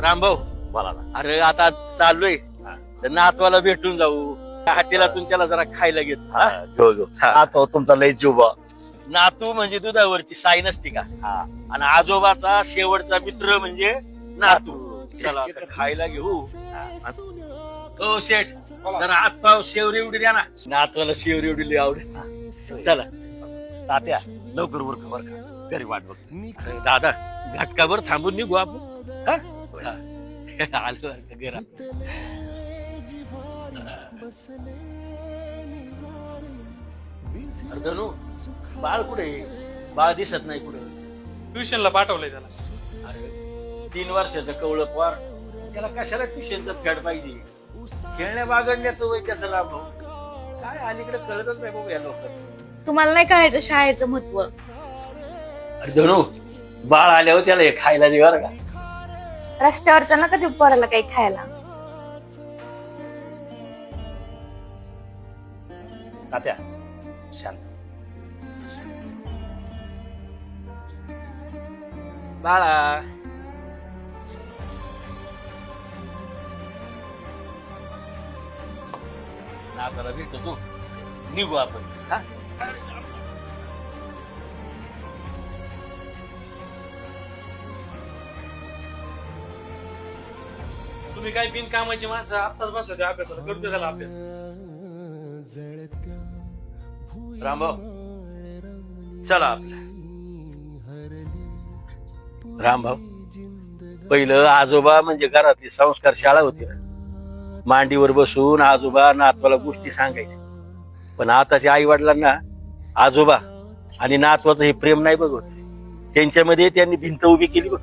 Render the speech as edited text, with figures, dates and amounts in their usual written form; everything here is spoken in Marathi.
रामभाऊ बोला ना. अरे आता चाललोय तर नातवाला भेटून जाऊ हाटेलातून त्याला जरा खायला घेत हा, घेऊ घेऊ. आता तुमचा लय जीव बा. नातू म्हणजे दुधावरची साई नसती का आणि आजोबाचा शेवटचा मित्र म्हणजे नातू. चला आता खायला घेऊ. हो शेठ जरा हातपाव शेवरी उडी द्या ना नातवाला शेवरी उडी लई आवडेल. चला तात्या लवकर वर खबर का घरी वाट बघ. अरे दादा घटकाभर थांबून निघू आपण हा? आलो घरा. अरे धनु बाळ कुठे बाळ दिसत नाही कुठे. ट्युशनला पाठवलंय त्याला. अरे 3 वर्षाचं कवळं पोर त्याला कशाला ट्युशनचं फॅड पाहिजे. खेळण्या बागडण्याचं वय त्याचं लाभ काय अलीकडे कळतच नाही बाबा या लोकांना. तुम्हाला नाही कळायचं शाळेचं महत्व. अरे धनु बाळ आल्यावर त्याला हे खायला दे बरं का. रस्त्यावरचा ना कधी पोराला काही खायला. तात्या शांत. बाळा नाताला भेटतो तू निघू आपण हा? तुम्ही काय बिनकामाची माणसं आत्ताच बसले त्या अभ्यासाला करतो त्याला अभ्यास. रामभाऊ चला आपलं. रामभाऊ पहिलं आजोबा म्हणजे घरातली संस्कार शाळा होती ना. मांडीवर बसून आजोबा नातवाला गोष्टी सांगायचे. पण आताच्या आई वडिलांना आजोबा आणि नातवाचं हे प्रेम नाही बघत. त्यांच्यामध्ये त्यांनी भिंत उभी केली बघ.